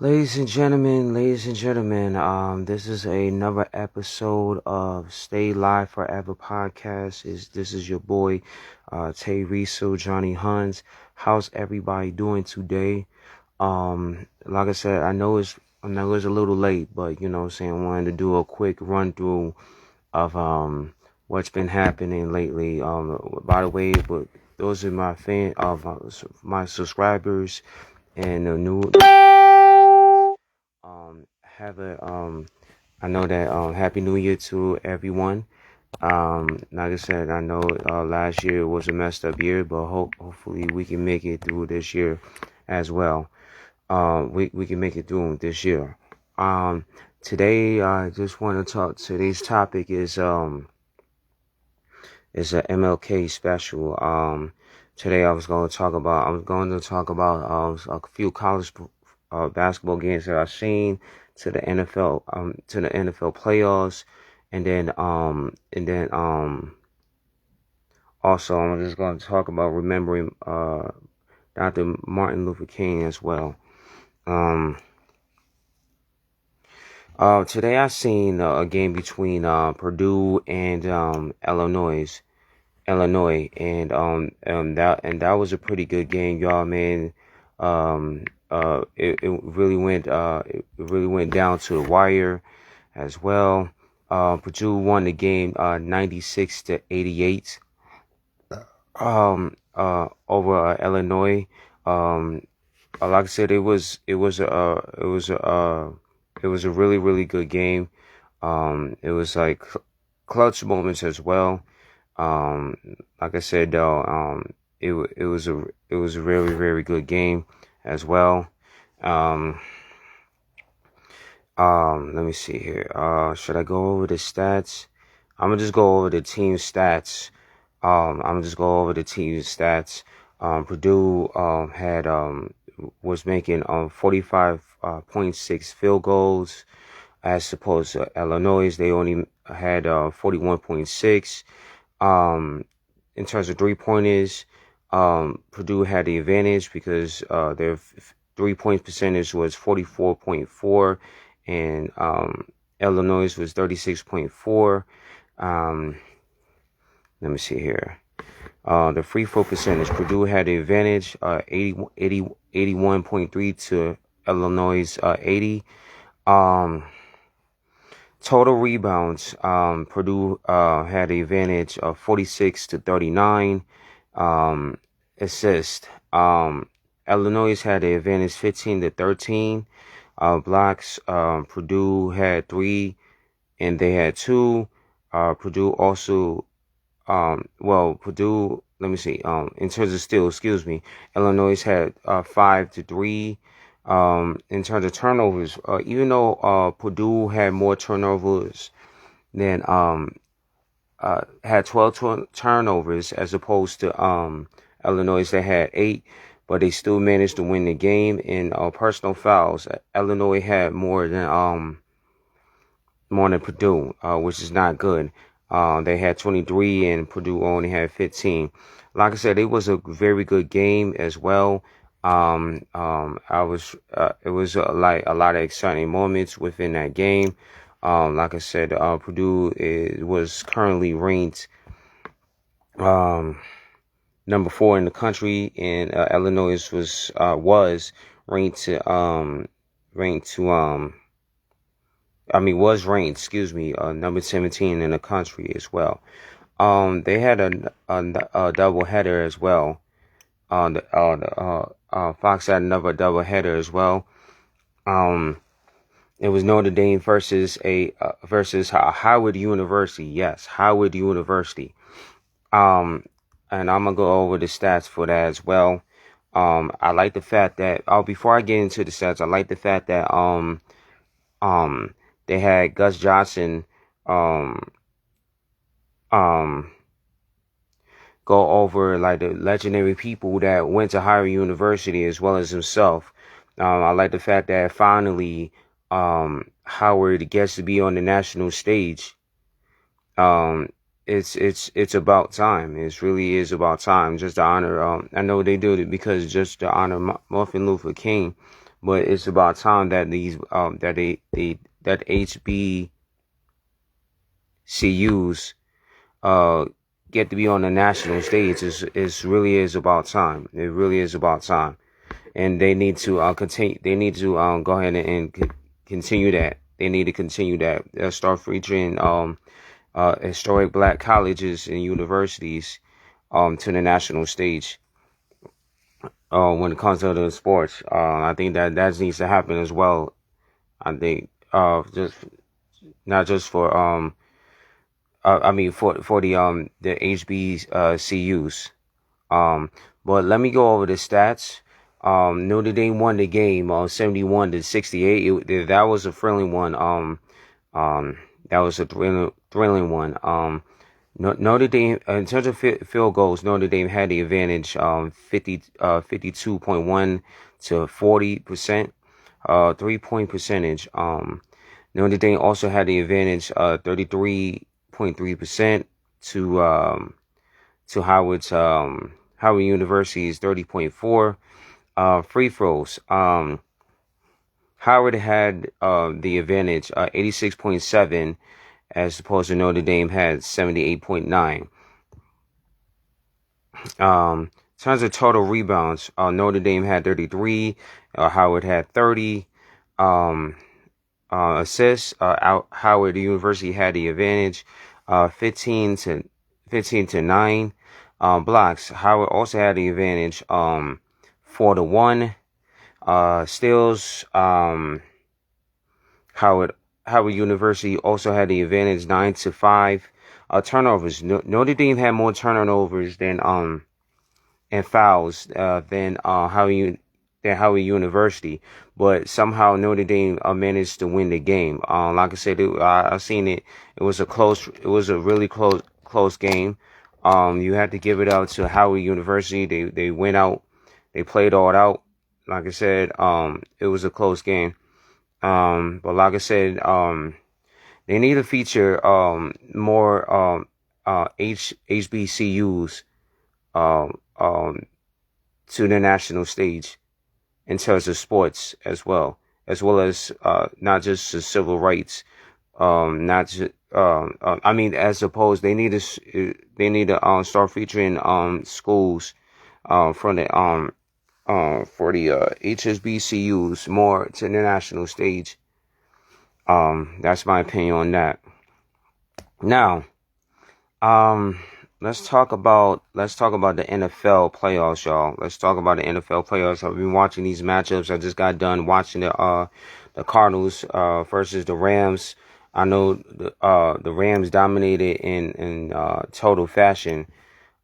This is another episode of Stay Live Forever podcast. This is your boy, Tay Riso, Johnny Huns. How's everybody doing today? Like I said, I know it's a little late, but what I'm saying, I wanted to do a quick run through of what's been happening lately. By the way, but those are my subscribers and the new. Have a I know that Happy New Year to everyone. Like I said, I know last year was a messed up year, but hopefully we can make it through this year as well. We can make it through this year. Today I just want to talk. Today's topic is a MLK special. Today I was going to talk about a few college basketball games that I've seen, to the NFL playoffs, and then also I'm just going to talk about remembering Dr. Martin Luther King as well. Today I seen a game between Purdue and Illinois, and that was a pretty good game, y'all, man. It really went down to the wire as well. Purdue won the game 96-88 over Illinois. Like I said, it was a really, really good game. It was like clutch moments as well. Like I said though, it was a very, very good game as well. Let me see here. Should I go over the stats? I'm gonna just go over the team stats. Purdue was making 45.6 field goals, as opposed to Illinois. They only had 41.6. In terms of 3-pointers, Purdue had the advantage because their 3-point percentage was 44.4, and Illinois was 36.4. Let me see here. The free throw percentage, Purdue had the advantage, 81.3 to Illinois 80. Total rebounds, Purdue had the advantage of 46-39. Assist, Illinois had the advantage 15-13. Blocks, Purdue had 3 and they had 2. Purdue also, Purdue, let me see, in terms of steals, Illinois had 5-3. In terms of turnovers, even though Purdue had more turnovers than had 12 turnovers as opposed to Illinois, they had 8, but they still managed to win the game. In personal fouls, Illinois had more than Purdue, which is not good. They had 23 and Purdue only had 15. Like I said, it was a very good game as well. It was like a lot of exciting moments within that game. Like I said, Purdue was currently ranked number 4 in the country, and Illinois was ranked number 17 in the country as well. They had a double header as well. Fox had another double header as well. It was Notre Dame versus Howard University. Yes, Howard University. And I'm gonna go over the stats for that as well. I like the fact that before I get into the stats, I like the fact that they had Gus Johnson go over like the legendary people that went to Howard University as well as himself. I like the fact that finally Howard gets to be on the national stage. It's about time. It really is about time. Just to honor. I know they do it because just to honor Martin Luther King, but it's about time that these that HBCUs get to be on the national stage. It's really is about time. It really is about time, and they need to continue. They need to go ahead and continue that. They need to continue that. Start featuring historic Black colleges and universities to the national stage. When it comes to the sports, I think that needs to happen as well. I think just not just for I mean for the HBCUs. But let me go over the stats. Notre Dame won the game 71-68. That was a thrilling one. That was a thrilling one. Notre Dame, in terms of field goals, Notre Dame had the advantage, 52.1 to 40%, 3-point percentage. Notre Dame also had the advantage, 33.3% to Howard University's 30.4. Free throws. Howard had the advantage, 86.7, as opposed to Notre Dame had 78.9. In terms of total rebounds, Notre Dame had 33, Howard had 30. Assists, Howard University had the advantage, 15 to 9. Blocks, Howard also had the advantage, 4-1. Steals, Howard University also had the advantage, 9-5. Turnovers, Notre Dame had more turnovers than and fouls than Howard University, but somehow Notre Dame managed to win the game. Like I said, I've seen it. It was a really close game. You had to give it up to Howard University. They went out, they played all out. Like I said, it was a close game. But like I said, they need to feature more HBCUs to the national stage in terms of sports as well as not just the civil rights. Not just I mean, as opposed, they need to start featuring schools from the for the HSBCUs more to the national stage. That's my opinion on that. Now, let's talk about the NFL playoffs, y'all. Let's talk about the NFL playoffs. I've been watching these matchups. I just got done watching the Cardinals versus the Rams. I know the Rams dominated in total fashion.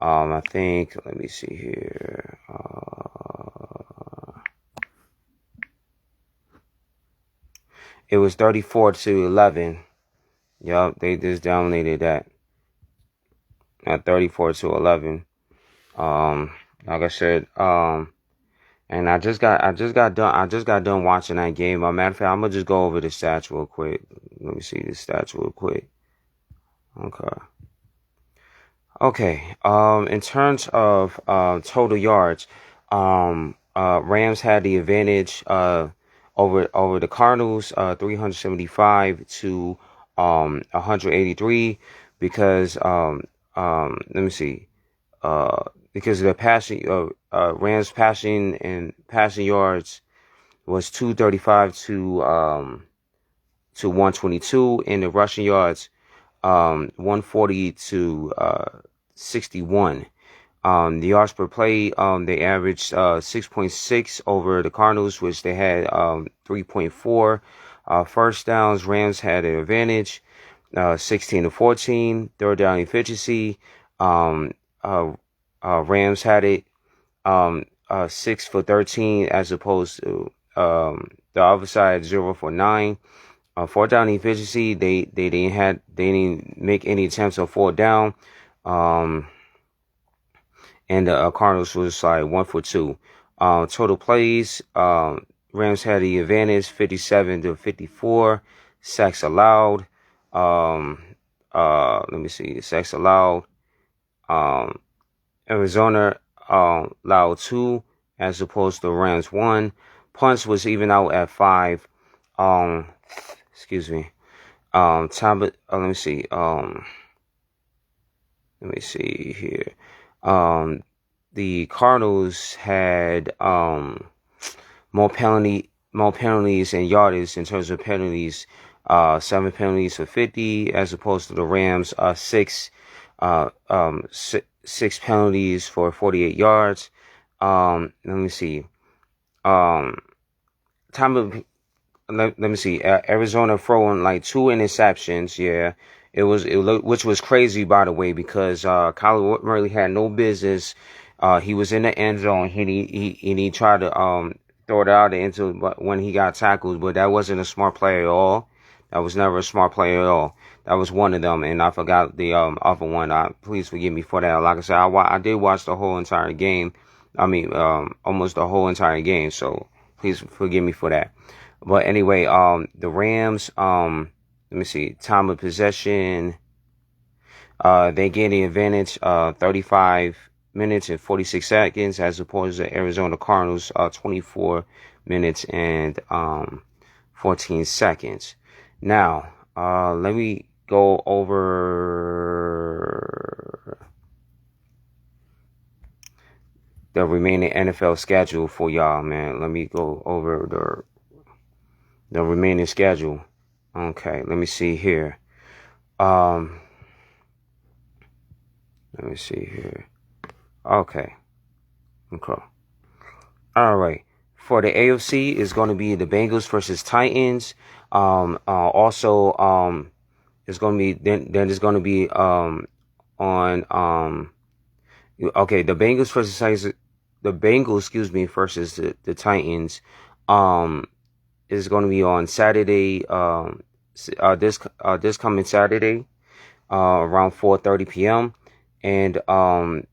I think, let me see here. It was 34-11. Yup, they just dominated that at 34-11. Like I said, and I just got done watching that game. Matter of fact, I'm gonna just go over the stats real quick. Let me see the stats real quick. Okay. In terms of total yards, Rams had the advantage over the Cardinals, 375 to 183, because let me see, because the passing Rams passing yards was 235 to 122, and the rushing yards 140 to 61. The yards per play, they averaged 6.6 over the Cardinals, which they had 3.4. First downs, Rams had an advantage, 16-14. Third down efficiency, Rams had it 6 for 13, as opposed to the other side 0 for 9. Fourth down efficiency, they didn't make any attempts on fourth down. And the Cardinals was like 1 for 2. Total plays, Rams had the advantage, 57-54. Sacks allowed. Let me see, sacks allowed. Arizona allowed 2, as opposed to Rams 1. punts was even out at 5. Excuse me. Let me see. Let me see here. The Cardinals had more penalties and yardage in terms of penalties. 7 penalties for 50, as opposed to the Rams, 6 penalties for 48 yards. Let me see. Let me see. Arizona throwing like 2 interceptions. Yeah, which was crazy, by the way, because Kyler Murray had no business. He was in the end zone. He tried to throw it out into when he got tackled, but that wasn't a smart play at all. That was never a smart play at all. That was one of them, and I forgot the other one. Please forgive me for that. Like I said, I did watch the whole entire game. I mean, almost the whole entire game. So please forgive me for that. But anyway, the Rams, let me see, time of possession, they gain the advantage, 35 minutes and 46 seconds, as opposed to Arizona Cardinals, 24 minutes and 14 seconds. Now, let me go over the remaining NFL schedule for y'all, man. Let me go over the remaining schedule. Okay, let me see here. Let me see here. Okay. All right. For the AFC, it's going to be the Bengals versus Titans. Also, it's going to be then it's going to be on okay, the Bengals versus Titans. The Bengals, excuse me, versus the Titans. Is going to be on Saturday. This coming Saturday, around 4:30 p.m. And the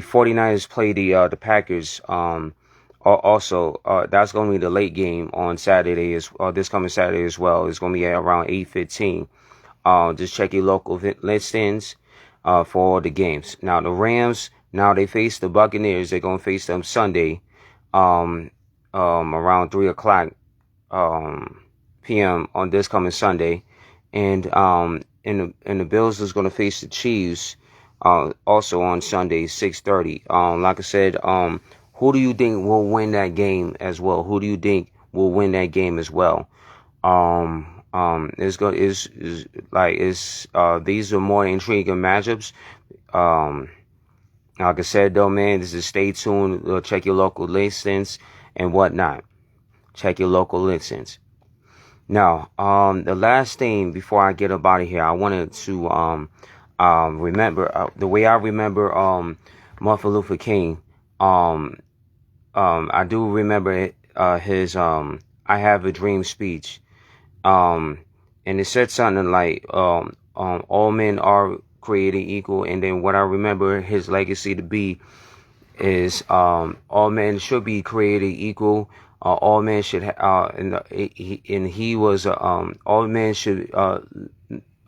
49ers play the Packers. Also, that's going to be the late game on Saturday, this coming Saturday as well. It's going to be at around 8:15. Just check your local listings for all the games. Now the Rams, they face the Buccaneers. They're going to face them Sunday, around 3:00 p.m. on this coming Sunday, and the Bills is going to face the Chiefs also on Sunday, 6:30. Like I said, who do you think will win that game as well? Who do you think will win that game as well? These are more intriguing matchups. Like I said though, man, this is stay tuned. Check your local listings and whatnot. Check your local listings. Now, the last thing before I get up out of here, I wanted to remember the way I remember Martin Luther King. I do remember his "I Have a Dream" speech. And it said something like all men are created equal, and then what I remember his legacy to be is all men should be created equal. All men should he was all men should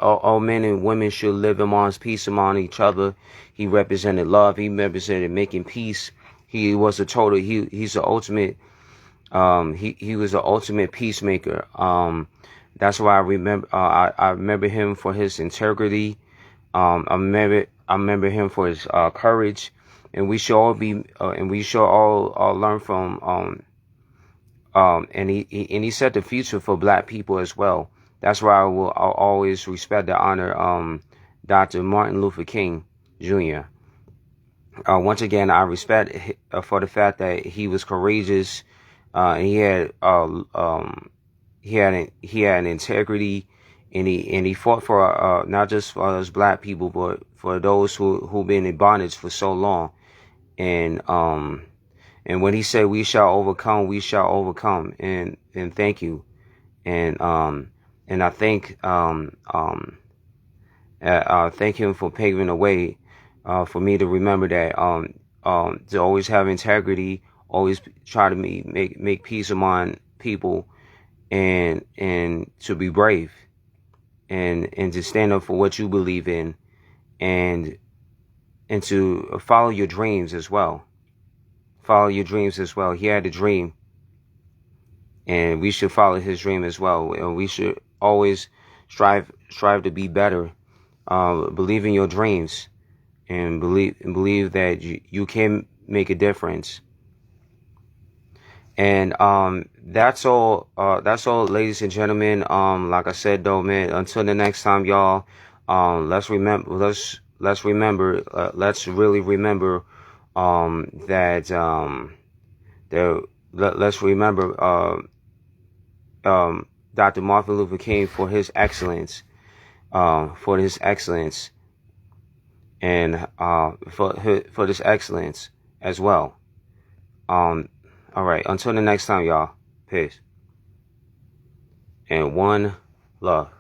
all men and women should live amongst peace among each other. He represented love. He represented making peace. He was he's the ultimate he was the ultimate peacemaker. That's why I remember him for his integrity. I remember him for his courage, and we should all learn from and he set the future for Black people as well. That's why I'll always respect and honor Dr. Martin Luther King Jr. Once again, I respect for the fact that he was courageous. He had an integrity, and he fought for not just for us Black people, but for those who've been in bondage for so long. And when he said we shall overcome, and thank you. And I thank him for paving the way for me to remember that to always have integrity, always try to make peace among people, and to be brave, and to stand up for what you believe in, and to follow your dreams as well. Follow your dreams as well. He had a dream, and we should follow his dream as well. And we should always strive to be better. Believe in your dreams, and believe that you can make a difference. And that's all, ladies and gentlemen. Like I said though, man, until the next time, y'all, let's really remember that let's remember Dr. Martin Luther King for his excellence, and for this excellence as well. All right, until the next time, y'all. Peace. And one love.